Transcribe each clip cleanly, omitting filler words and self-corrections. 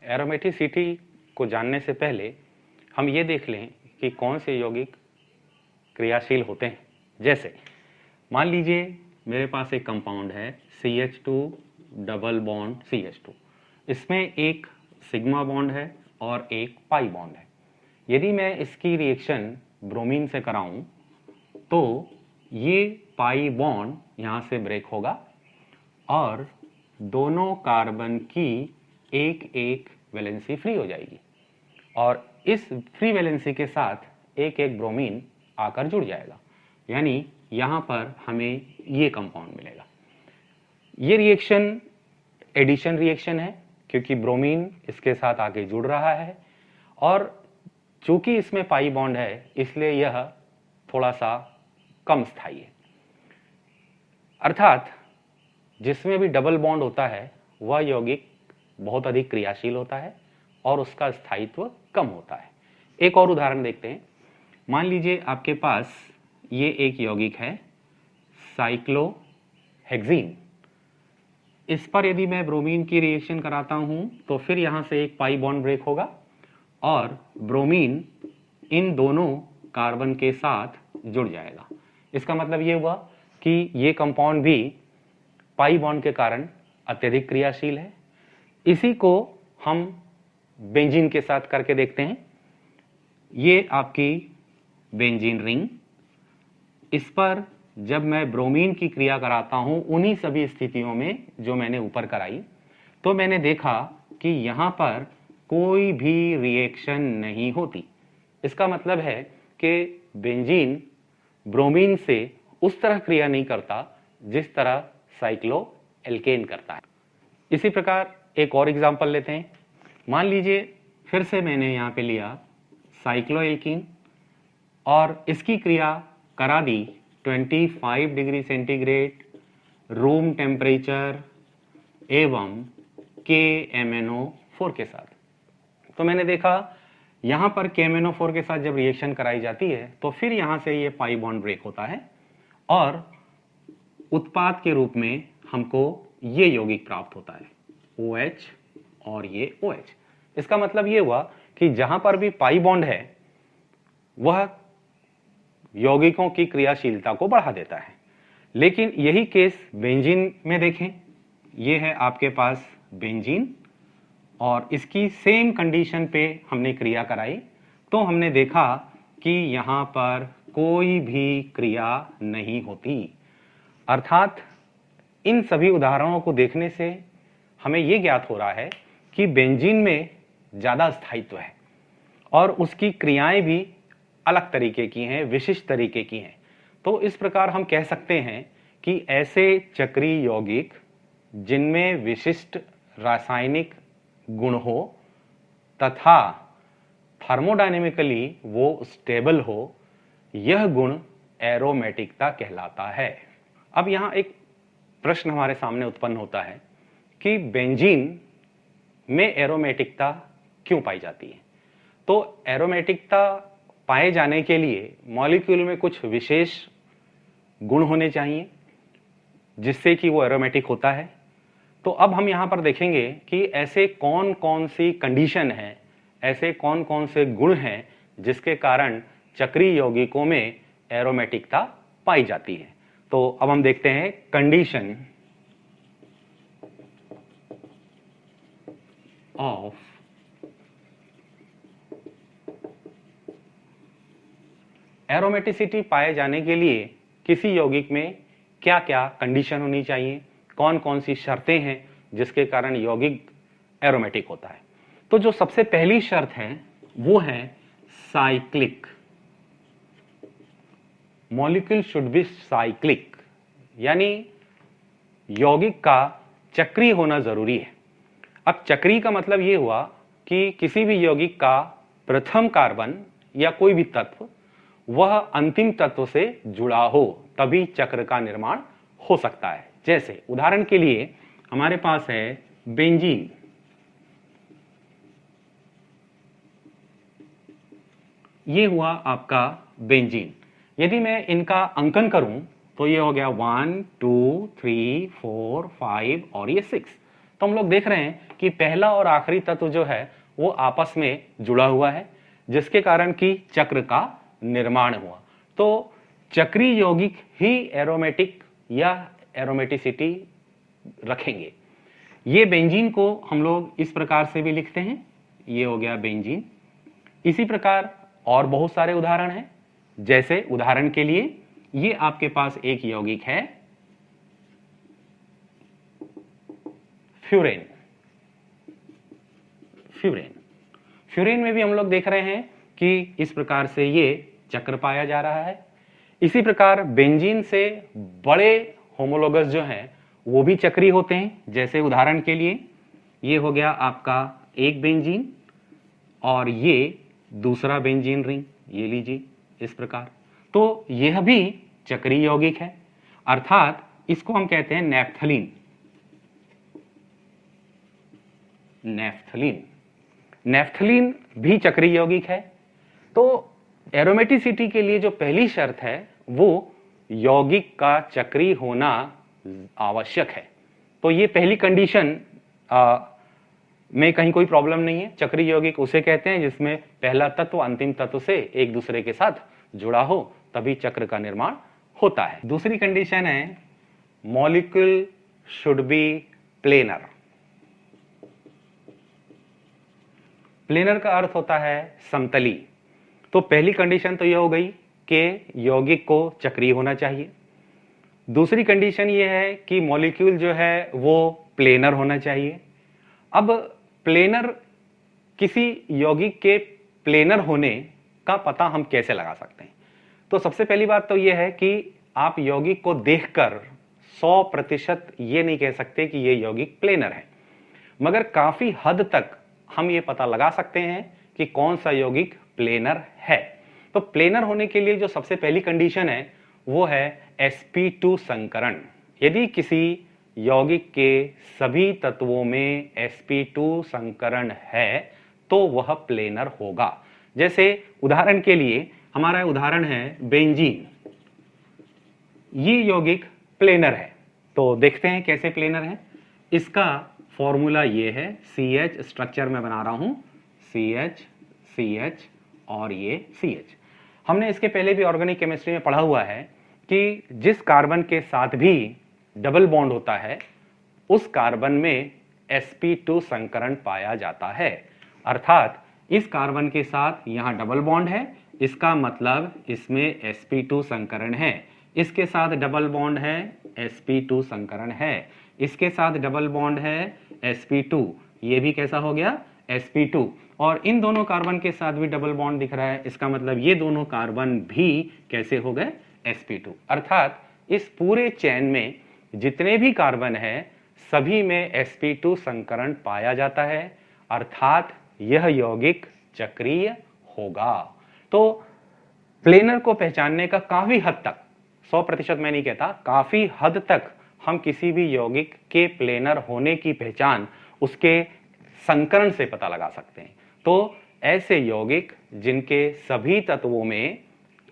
Aromaticity को जानने से पहले हम ये देख लें कि कौन से यौगिक क्रियाशील होते हैं। जैसे मान लीजिए मेरे पास एक कंपाउंड है CH2 डबल बॉन्ड CH2, इसमें एक सिग्मा बॉन्ड है और एक पाई बॉन्ड है। यदि मैं इसकी रिएक्शन ब्रोमीन से कराऊं तो ये पाई बॉन्ड यहाँ से ब्रेक होगा और दोनों कार्बन की एक एक वैलेंसी फ्री हो जाएगी और इस फ्री वैलेंसी के साथ एक एक ब्रोमीन आकर जुड़ जाएगा, यानी यहाँ पर हमें ये कंपाउंड मिलेगा। ये रिएक्शन एडिशन रिएक्शन है क्योंकि ब्रोमीन इसके साथ आगे जुड़ रहा है और चूंकि इसमें पाई बॉन्ड है इसलिए यह थोड़ा सा कम स्थायी है। अर्थात जिसमें भी डबल बॉन्ड होता है वह यौगिक बहुत अधिक क्रियाशील होता है और उसका स्थायित्व कम होता है। एक और उदाहरण देखते हैं। मान लीजिए आपके पास ये एक यौगिक है साइक्लोहेक्सीन। इस पर यदि मैं ब्रोमीन की रिएक्शन कराता हूं तो फिर यहां से एक पाई बॉन्ड ब्रेक होगा और ब्रोमीन इन दोनों कार्बन के साथ जुड़ जाएगा। इसका मतलब ये हुआ कि ये कंपाउंड भी पाई बॉन्ड के कारण अत्यधिक क्रियाशील है। इसी को हम बेंजीन के साथ करके देखते हैं। ये आपकी बेंजीन रिंग, इस पर जब मैं ब्रोमीन की क्रिया कराता हूं उन्हीं सभी स्थितियों में जो मैंने ऊपर कराई तो मैंने देखा कि यहां पर कोई भी रिएक्शन नहीं होती। इसका मतलब है कि बेंजीन ब्रोमीन से उस तरह क्रिया नहीं करता जिस तरह साइक्लोएल्केन करता है। इसी प्रकार एक और एग्जांपल लेते हैं। मान लीजिए फिर से मैंने यहाँ पे लिया साइक्लोएल्कीन और इसकी क्रिया करा दी 25 डिग्री सेंटीग्रेड रूम टेम्परेचर एवं KMnO4 के साथ। तो मैंने देखा यहाँ पर KMnO4 के साथ जब रिएक्शन कराई जाती है तो फिर यहाँ से ये पाई बॉन्ड ब्रेक होता है और उत्पाद के रूप में हमको ये यौगिक प्राप्त होता है OH और ये OH। इसका मतलब ये हुआ कि जहां पर भी पाई बॉन्ड है वह यौगिकों की क्रियाशीलता को बढ़ा देता है। लेकिन यही केस बेंजीन में देखें, ये है आपके पास बेंजीन और इसकी सेम कंडीशन पे हमने क्रिया कराई तो हमने देखा कि यहाँ पर कोई भी क्रिया नहीं होती। अर्थात इन सभी उदाहरणों को देखने से हमें यह ज्ञात हो रहा है कि बेंजीन में ज़्यादा स्थायित्व है और उसकी क्रियाएं भी अलग तरीके की हैं, विशिष्ट तरीके की हैं। तो इस प्रकार हम कह सकते हैं कि ऐसे चक्रीय यौगिक जिनमें विशिष्ट रासायनिक गुण हो तथा थर्मोडायनेमिकली वो स्टेबल हो, यह गुण एरोमेटिकता कहलाता है। अब यहाँ एक प्रश्न हमारे सामने उत्पन्न होता है कि बेंजीन में एरोमेटिकता क्यों पाई जाती है। तो एरोमेटिकता पाए जाने के लिए मॉलिक्यूल में कुछ विशेष गुण होने चाहिए जिससे कि वो एरोमेटिक होता है। तो अब हम यहाँ पर देखेंगे कि ऐसे कौन कौन सी कंडीशन है, ऐसे कौन कौन से गुण हैं जिसके कारण चक्रीय यौगिकों में एरोमेटिकता पाई जाती है। तो अब हम देखते हैं कंडीशन ऑफ एरोमेटिसिटी पाए जाने के लिए किसी यौगिक में क्या क्या कंडीशन होनी चाहिए, कौन कौन सी शर्तें हैं जिसके कारण यौगिक एरोमेटिक होता है। तो जो सबसे पहली शर्त है वो है cyclic. Molecule should be cyclic, यानी यौगिक का चक्रीय होना जरूरी है। अब चक्रीय का मतलब यह हुआ कि किसी भी यौगिक का प्रथम कार्बन या कोई भी तत्व वह अंतिम तत्व से जुड़ा हो तभी चक्र का निर्माण हो सकता है। जैसे उदाहरण के लिए हमारे पास है बेंजीन, ये हुआ आपका बेंजीन। यदि मैं इनका अंकन करूं तो ये हो गया 1 2 3 4 5 और ये 6। तो हम लोग देख रहे हैं कि कि पहला और आखिरी तत्व जो है वो आपस में जुड़ा हुआ है, जिसके कारण कि चक्र का निर्माण हुआ। तो चक्रीय यौगिक ही एरोमेटिक या एरोमेटिसिटी रखेंगे। ये बेंजीन को हम लोग इस प्रकार से भी लिखते हैं, ये हो गया बेंजीन। इसी प्रकार और बहुत सारे उदाहरण हैं, जैसे उदाहरण के लिए ये आपके पास एक यौगिक है फ्यूरेन। फ्यूरेन फ्यूरेन में भी हम लोग देख रहे हैं कि इस प्रकार से ये चक्र पाया जा रहा है। इसी प्रकार बेंजीन से बड़े होमोलोगस जो हैं वो भी चक्रीय होते हैं, जैसे उदाहरण के लिए ये हो गया आपका एक बेंजीन और ये दूसरा बेंजीन रिंग, ये लीजिए इस प्रकार। तो यह भी चक्रीय यौगिक है, अर्थात इसको हम कहते हैं नैफ्थलीन। नैफ्थलीन नैफ्थलीन भी चक्रीय यौगिक है। तो एरोमेटिसिटी के लिए जो पहली शर्त है वो यौगिक का चक्रीय होना आवश्यक है। तो ये पहली कंडीशन में कहीं कोई प्रॉब्लम नहीं है। चक्रीय यौगिक उसे कहते हैं जिसमें पहला तत्व अंतिम तत्व से एक दूसरे के साथ जुड़ा हो, तभी चक्र का निर्माण होता है। दूसरी कंडीशन है molecule should be planar. Planar का अर्थ होता है समतली। तो पहली कंडीशन तो यह हो गई कि यौगिक को चक्रीय होना चाहिए। दूसरी कंडीशन यह है कि मॉलिक्यूल जो है वो प्लेनर होना चाहिए। अब प्लेनर, किसी यौगिक के प्लेनर होने का पता हम कैसे लगा सकते हैं? तो सबसे पहली बात तो यह है कि आप यौगिक को देखकर 100% ये नहीं कह सकते कि ये यौगिक प्लेनर है, मगर काफी हद तक हम ये पता लगा सकते हैं कि कौन सा यौगिक प्लेनर है। तो प्लेनर होने के लिए जो सबसे पहली कंडीशन है वो है sp2 संकरण। यदि किसी यौगिक के सभी तत्वों में sp2 संकरण है तो वह प्लेनर होगा। जैसे उदाहरण के लिए हमारा उदाहरण है बेंजीन। ये यौगिक प्लेनर है, तो देखते हैं कैसे प्लेनर है। इसका फॉर्मूला ये है, CH स्ट्रक्चर में बना रहा हूं, CH CH और ये CH। हमने इसके पहले भी ऑर्गेनिक केमिस्ट्री में पढ़ा हुआ है कि जिस कार्बन के साथ भी डबल बॉन्ड होता है उस कार्बन में sp2 संकरण पाया जाता है। अर्थात इस कार्बन के साथ यहां डबल बॉन्ड है, इसका मतलब इसमें sp2 संकरण है। इसके साथ डबल बॉन्ड है, sp2 संकरण है। इसके साथ डबल बॉन्ड है sp2, ये भी कैसा हो गया sp2। और इन दोनों कार्बन के साथ भी डबल बॉन्ड दिख रहा है, इसका मतलब ये दोनों कार्बन भी कैसे हो गए sp2। अर्थात इस पूरे चेन में जितने भी कार्बन है सभी में sp2 संकरण पाया जाता है, अर्थात यह यौगिक चक्रीय होगा। तो प्लेनर को पहचानने का काफी हद तक, 100% मैं नहीं कहता, काफी हद तक हम किसी भी यौगिक के प्लेनर होने की पहचान उसके संकरण से पता लगा सकते हैं। तो ऐसे यौगिक जिनके सभी तत्वों में,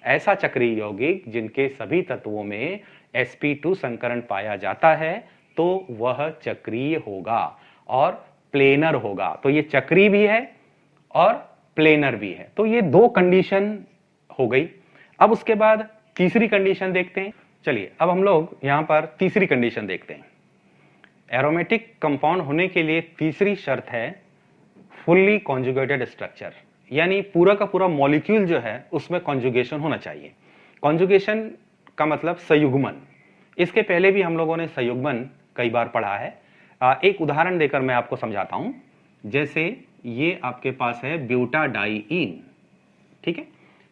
ऐसा चक्रीय यौगिक जिनके सभी तत्वों में sp2 संकरण पाया जाता है तो वह चक्रीय होगा और प्लेनर होगा। तो ये चक्रीय भी है और प्लेनर भी है। तो ये दो कंडीशन हो गई। अब उसके बाद तीसरी कंडीशन देखते हैं। चलिए अब हम लोग यहां पर तीसरी कंडीशन देखते हैं। एरोमेटिक कंपाउंड होने के लिए तीसरी शर्त है फुल्ली कॉन्जुगेटेड स्ट्रक्चर, यानी पूरा का पूरा मॉलिक्यूल जो है उसमें कॉन्जुगेशन होना चाहिए। कॉन्जुगेशन का मतलब संयुग्मन। इसके पहले भी हम लोगों ने संयुग्मन कई बार पढ़ा है। एक उदाहरण देकर मैं आपको समझाता हूं। जैसे ये आपके पास है ब्यूटाडाइईन, ठीक है।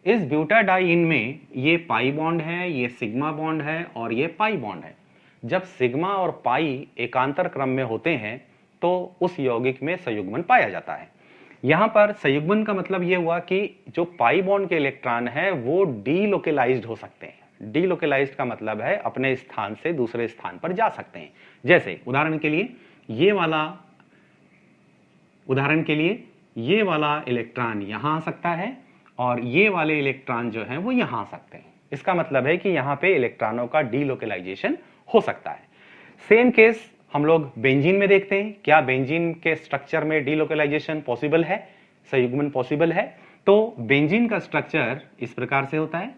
इस ब्यूटाडाइईन में ये पाई बॉन्ड है, ये सिग्मा बॉन्ड है और ये पाई बॉन्ड है। जब सिग्मा और पाई एकांतर क्रम में होते हैं तो उस यौगिक में संयुग्मन पाया जाता है। यहां पर संयुग्मन का मतलब यह हुआ कि जो पाई बॉन्ड के इलेक्ट्रॉन है वो डीलोकेलाइज्ड हो सकते हैं। डीलोकेलाइज्ड का मतलब है अपने स्थान से दूसरे स्थान पर जा सकते हैं। जैसे उदाहरण के लिए ये वाला इलेक्ट्रॉन यहां आ सकता है और ये वाले इलेक्ट्रॉन जो हैं वो यहां आ सकते हैं। इसका मतलब है कि यहां पे इलेक्ट्रॉनों का डीलोकेलाइजेशन हो सकता है। सेम केस हम लोग बेंजीन में देखते हैं, क्या बेंजीन के स्ट्रक्चर में डीलोकलाइजेशन पॉसिबल है, संयुग्मन पॉसिबल है। तो बेंजीन का स्ट्रक्चर इस प्रकार से होता है,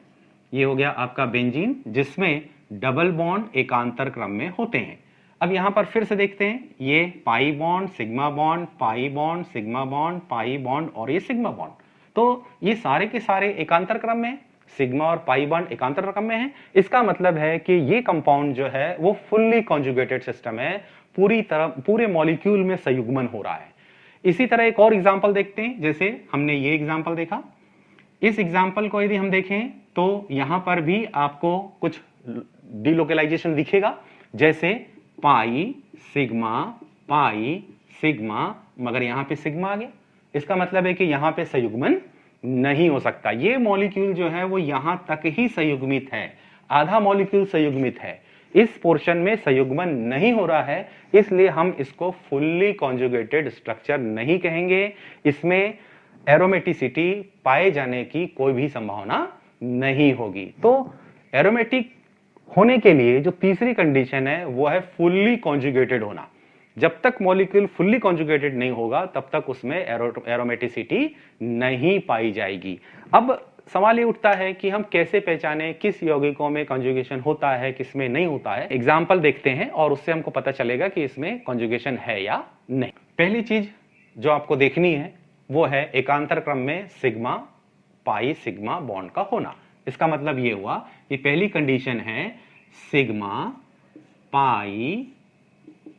ये हो गया आपका बेंजीन, जिसमें डबल बॉन्ड एकांतर क्रम में होते हैं। अब यहां पर फिर से देखते हैं, ये pi bond, sigma bond, pi bond, sigma bond, pi bond और ये सिग्मा बॉन्ड, तो ये सारे के सारे एकांतर क्रम में, सिग्मा और पाई बॉन्ड एकांतर क्रम में है। इसका मतलब है कि ये कंपाउंड जो है वो फुल्ली कॉन्जुगेटेड सिस्टम है, पूरी तरह पूरे मॉलिक्यूल में संयुग्मन हो रहा है। इसी तरह एक और एग्जांपल देखते हैं, जैसे हमने ये एग्जांपल देखा, इस एग्जांपल को यदि हम देखें तो यहां पर भी आपको कुछ डीलोकलाइजेशन दिखेगा, जैसे पाई सिग्मा, मगर यहां पे सिग्मा आ गया। इसका मतलब है कि यहां पे संयुग्मन नहीं हो सकता, ये मॉलिक्यूल जो है वो यहां तक ही संयुग्मित है, आधा मॉलिक्यूल संयुग्मित है, इस पोर्शन में संयुग्मन नहीं हो रहा है, इसलिए हम इसको फुल्ली कॉन्जुगेटेड स्ट्रक्चर नहीं कहेंगे, इसमें एरोमेटिसिटी पाए जाने की कोई भी संभावना नहीं होगी। तो एरोमेटिक होने के लिए जो तीसरी कंडीशन है वो है फुल्ली कॉन्जुगेटेड होना। जब तक मॉलिक्यूल फुल्ली कॉन्जुगेटेड नहीं होगा तब तक उसमें एरोमेटिसिटी नहीं पाई जाएगी। अब सवाल ये उठता है कि हम कैसे पहचाने किस यौगिकों में कॉन्जुगेशन होता है, किस में नहीं होता है। एग्जाम्पल देखते हैं और उससे हमको पता चलेगा कि इसमें कॉन्जुगेशन है या नहीं। पहली चीज जो आपको देखनी है वो है एकांतर क्रम में सिग्मा पाई सिग्मा बॉन्ड का होना। इसका मतलब ये हुआ कि पहली कंडीशन है सिग्मा पाई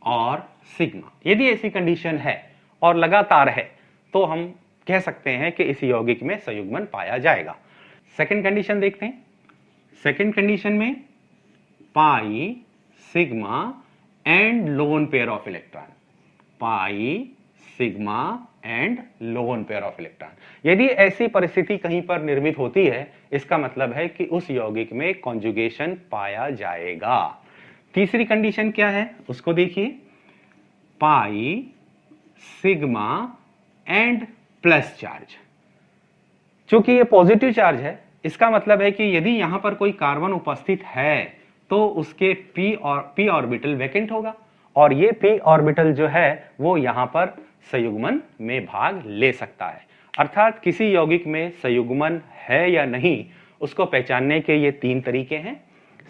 और सिग्मा। यदि ऐसी कंडीशन है और लगातार है तो हम कह सकते हैं कि इस यौगिक में संयुग्मन पाया जाएगा। सेकंड कंडीशन देखते हैं। सेकंड कंडीशन में pi sigma and lone pair of electron, pi sigma and lone pair of electron. यदि ऐसी परिस्थिति कहीं पर निर्मित होती है इसका मतलब है कि उस यौगिक में कॉन्जुगेशन पाया जाएगा। तीसरी कंडीशन क्या है उसको देखिए, pi sigma and plus charge. चूंकि ये पॉजिटिव चार्ज है इसका मतलब है कि यदि यहां पर कोई कार्बन उपस्थित है तो उसके p ऑर्बिटल वैकेंट होगा और ये p ऑर्बिटल जो है वो यहां पर संयुग्मन में भाग ले सकता है। अर्थात किसी यौगिक में संयुग्मन है या नहीं उसको पहचानने के ये तीन तरीके हैं।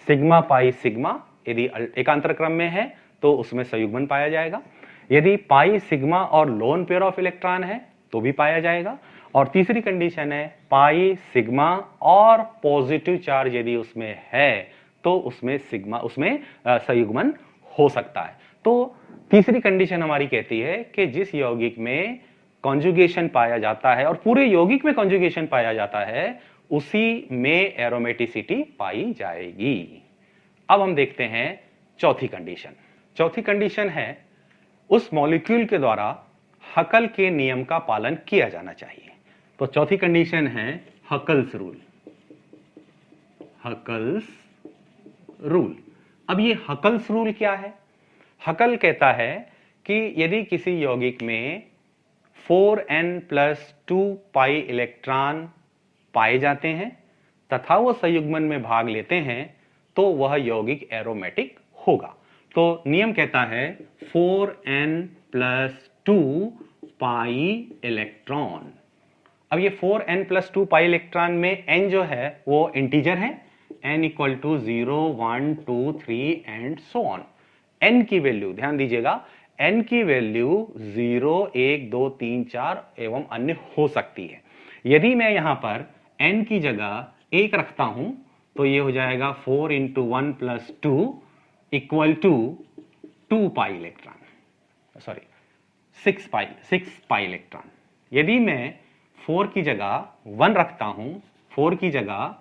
सिग्मा पाई सिग्मा यदि एकांतर क्रम में है तो उसमें संयुग्मन पाया जाएगा, यदि पाई सिग्मा और लोन पेयर ऑफ इलेक्ट्रॉन है तो भी पाया जाएगा, और तीसरी कंडीशन है पाई सिग्मा और पॉजिटिव चार्ज यदि उसमें है तो उसमें संयुग्मन हो सकता है। तो तीसरी कंडीशन हमारी कहती है कि जिस यौगिक में कॉन्जुगेशन पाया जाता है और पूरे यौगिक में कॉन्जुगेशन पाया जाता है उसी में एरोमेटिसिटी पाई जाएगी। अब हम देखते हैं चौथी कंडीशन। चौथी कंडीशन है उस मॉलिक्यूल के द्वारा हकल के नियम का पालन किया जाना चाहिए। तो चौथी कंडीशन है हकल्स रूल। Huckel's rule. अब ये हकल्स रूल क्या है? हकल कहता है कि यदि किसी यौगिक में 4n+2 पाई इलेक्ट्रॉन पाए जाते हैं तथा वो संयुग्मन में भाग लेते हैं तो वह यौगिक एरोमेटिक होगा। तो नियम कहता है 4n+2 पाई इलेक्ट्रॉन। अब ये 4n+2 पाई इलेक्ट्रॉन में n जो है वो इंटीजर है, n = 0 1 2 3 and so on. n की वैल्यू ध्यान दीजिएगा, n की वैल्यू 0 1 2 3 4 एवं अन्य हो सकती है। यदि मैं यहां पर n की जगह 1 रखता हूं तो ये हो जाएगा 4 × 1 + 2 = 2 pi electron, sorry 6 pi electron. यदि मैं 4 की जगह 1 रखता हूं, 4 की जगह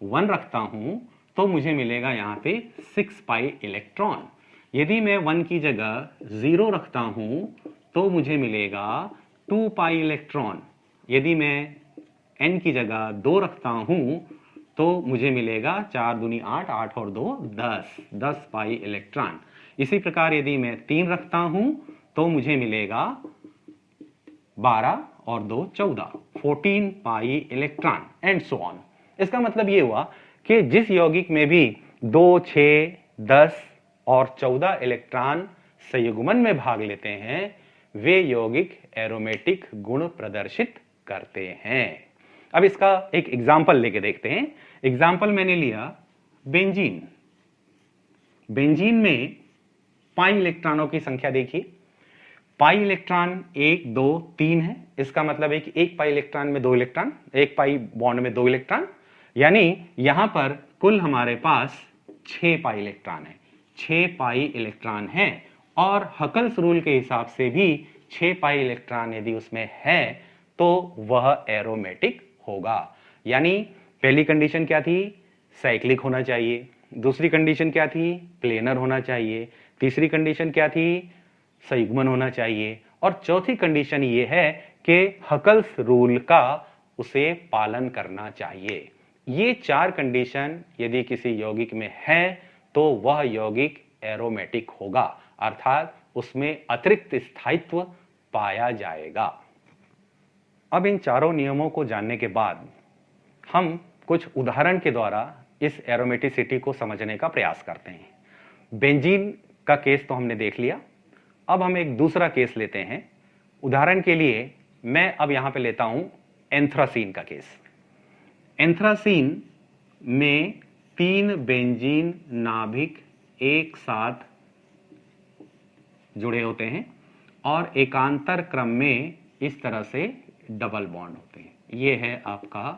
1 रखता हूं तो मुझे मिलेगा यहां पे 6 पाई इलेक्ट्रॉन। यदि मैं 1 की जगह 0 रखता हूं तो मुझे मिलेगा 2 पाई इलेक्ट्रॉन। यदि मैं n की जगह 2 रखता हूं तो मुझे मिलेगा 4 दूनी 8, 8 और 2 10 पाई इलेक्ट्रॉन। इसी प्रकार यदि मैं 3 रखता हूं तो मुझे मिलेगा 12 और 2 14 pi electron and so on. इसका मतलब ये हुआ कि जिस यौगिक में भी 2 6 10 और 14 इलेक्ट्रॉन संयुग्मन में भाग लेते हैं वे यौगिक एरोमेटिक गुण प्रदर्शित करते हैं। अब इसका एक एग्जाम्पल लेके देखते हैं। एग्जाम्पल मैंने लिया बेंजीन। बेंजीन में पाई इलेक्ट्रॉनों की संख्या देखिए, पाई इलेक्ट्रॉन 1 2 3 है। इसका मतलब है कि एक पाई इलेक्ट्रॉन में 2 इलेक्ट्रॉन, एक पाई बॉन्ड में 2 इलेक्ट्रॉन, यानी यहां पर कुल हमारे पास 6 पाई इलेक्ट्रॉन है। 6 पाई इलेक्ट्रॉन है और हकल्स रूल के हिसाब से भी 6 पाई इलेक्ट्रॉन यदि उसमें है तो वह एरोमेटिक होगा। यानी पहली कंडीशन क्या थी? साइक्लिक होना चाहिए। दूसरी कंडीशन क्या थी? प्लेनर होना चाहिए। तीसरी कंडीशन क्या थी? संयुग्मन होना चाहिए। और चौथी कंडीशन ये है कि हकल्स रूल का उसे पालन करना चाहिए। ये 4 कंडीशन यदि किसी यौगिक में है तो वह यौगिक एरोमेटिक होगा, अर्थात उसमें अतिरिक्त स्थायित्व पाया जाएगा। अब इन चारों नियमों को जानने के बाद हम कुछ उदाहरण के द्वारा इस एरोमेटिसिटी को समझने का प्रयास करते हैं। बेंजीन का केस तो हमने देख लिया। अब हम एक दूसरा केस लेते हैं। उदाहरण के लिए मैं अब यहां पे लेता हूं एंथ्रासीन का केस। एंथ्रासीन में 3 बेंजीन नाभिक एक साथ जुड़े होते हैं और एकांतर क्रम में इस तरह से डबल बॉन्ड होते हैं। यह है आपका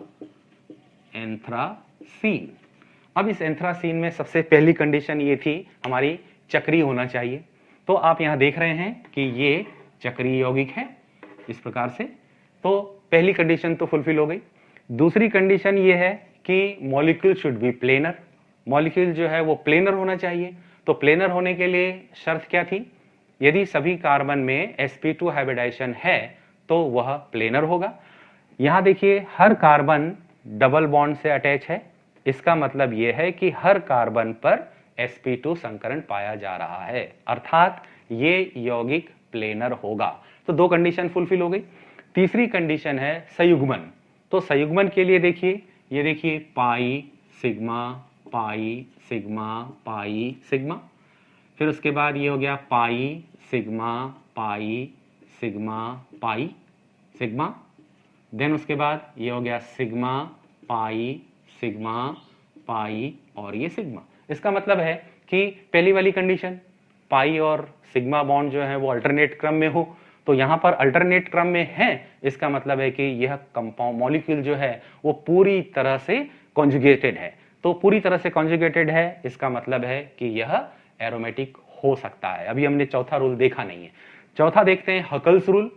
एंथ्रासीन। अब इस एंथ्रासीन में सबसे पहली कंडीशन ये थी हमारी चक्रीय होना चाहिए। तो आप यहां देख रहे हैं कि ये चक्रीय यौगिक है इस प्रकार से। तो पहली कंडीशन तो फुलफिल हो गई। दूसरी कंडीशन ये है कि molecule should be planar. Molecule जो है वो प्लेनर होना चाहिए। तो प्लेनर होने के लिए शर्त क्या थी? यदि सभी कार्बन में sp2 हाइब्रिडाइजेशन है तो वह प्लेनर होगा। यहां देखिए हर कार्बन डबल बॉन्ड से अटैच है। इसका मतलब यह है कि हर कार्बन पर sp2 संकरण पाया जा रहा है, अर्थात ये यौगिक प्लेनर होगा। तो 2 कंडीशन फुलफिल हो गई। तीसरी कंडीशन है संयुग्मन। तो संयुग्मन के लिए देखिए, ये देखिए pi sigma pi sigma pi sigma, फिर उसके बाद ये हो गया pi sigma pi sigma pi sigma, then उसके बाद ये हो गया सिग्मा पाई सिग्मा पाई और ये सिग्मा। इसका मतलब है कि पहली वाली कंडीशन पाई और सिग्मा बॉन्ड जो है वो अल्टरनेट क्रम में हो, तो यहां पर अल्टरनेट क्रम में है। इसका मतलब है कि यह कंपाउंड मॉलिक्यूल जो है वो पूरी तरह से कॉन्जुगेटेड है। तो पूरी तरह से कॉन्जुगेटेड है, इसका मतलब है कि यह एरोमेटिक हो सकता है। अभी हमने चौथा रूल देखा नहीं है। चौथा देखते हैं हकल्स रूल।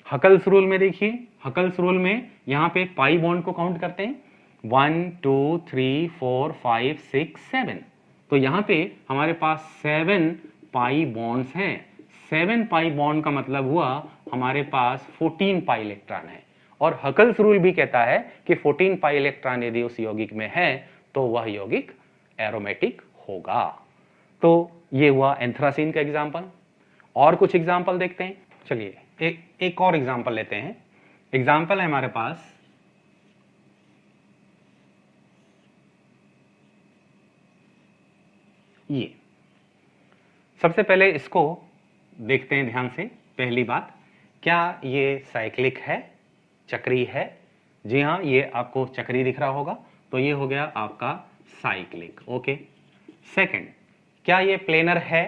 हकल्स रूल में देखिए, हकल्स रूल में यहां पे पाई बॉन्ड को काउंट करते हैं 1 2 3 4 5 6 7। तो यहां पे हमारे पास 7 पाई बॉन्ड्स हैं। 7 पाई बॉन्ड का मतलब हुआ हमारे पास 14 पाई इलेक्ट्रॉन है। और हकल्स रूल भी कहता है कि 14 पाई इलेक्ट्रॉन यदि उस यौगिक में है तो वह यौगिक एरोमेटिक होगा। तो ये हुआ एंथ्रासीन का एग्जाम्पल। और कुछ एग्जाम्पल देखते हैं। चलिए एक और एग्जाम्पल लेते हैं। एग्जाम्पल है हमारे पास ये। सबसे पहले इसको देखते हैं ध्यान से। पहली बात, क्या ये साइक्लिक है, चक्रीय है? जी हाँ, ये आपको चक्रीय दिख रहा होगा, तो ये हो गया आपका साइक्लिक। ओके। सेकंड, क्या ये प्लेनर है?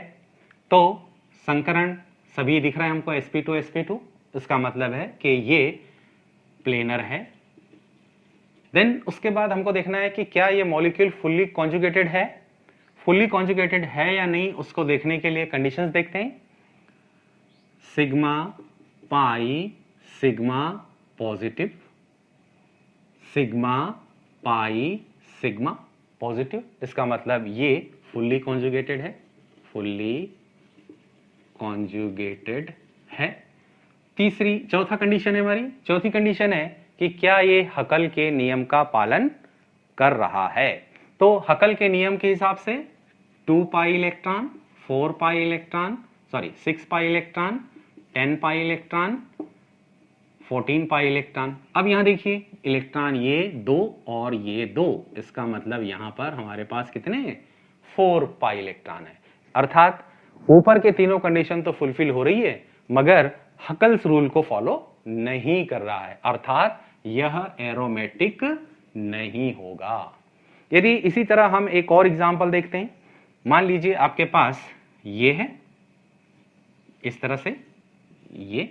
तो संकरण सभी दिख रहे हैं हमको sp2 sp2, इसका मतलब है कि ये प्लेनर है। देन उसके बाद हमको देखना है कि क्या ये मॉलिक्यूल फुल्ली कॉन्जुगेटेड है। फुल्ली कॉन्जुगेटेड है या नहीं, उसको देखने के लिए कंडीशंस देखते हैं। Sigma pi sigma positive, sigma pi sigma positive, इसका मतलब ये फुल्ली कॉन्जुगेटेड है, फुल्ली कॉन्जुगेटेड है। चौथा कंडीशन है हमारी, चौथी कंडीशन है कि क्या ये हकल के नियम का पालन कर रहा है। तो हकल के नियम के हिसाब से 2 pi electron, 4 pi electron, 6 pi electron, 10 pi electron, 14 pi electron. अब यहां देखिए इलेक्ट्रॉन ये 2 और ये 2, इसका मतलब यहां पर हमारे पास कितने 4 पाई इलेक्ट्रॉन है, अर्थात ऊपर के तीनों कंडीशन तो फुलफिल हो रही है मगर हकल्स रूल को फॉलो नहीं कर रहा है, अर्थात यह एरोमेटिक नहीं होगा। यदि इसी तरह हम एक और एग्जांपल देखते हैं, मान लीजिए आपके पास ये है इस तरह से, ये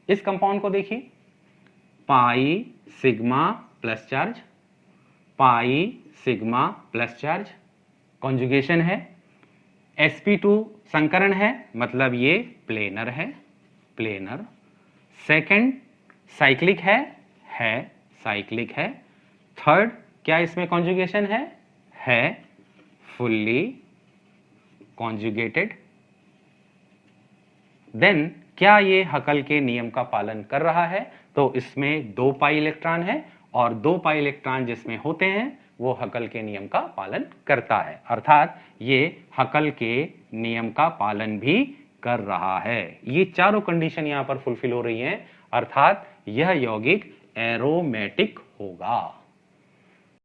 इस कंपाउंड को देखिए, pi sigma plus charge, pi sigma plus charge, conjugation है, sp2 संकरण है, मतलब ये प्लेनर है, प्लेनर। सेकंड साइक्लिक है साइक्लिक है। थर्ड क्या इसमें कॉन्जुगेशन है फुल्ली कॉन्जुगेटेड। देन क्या ये हकल के नियम का पालन कर रहा है, तो इसमें 2 पाई इलेक्ट्रॉन है और 2 पाई इलेक्ट्रॉन जिसमें होते हैं वो हकल के नियम का पालन करता है, अर्थात ये हकल के नियम का पालन भी कर रहा है। ये चारों कंडीशन यहां पर फुलफिल हो रही हैं, अर्थात यह यौगिक एरोमेटिक होगा।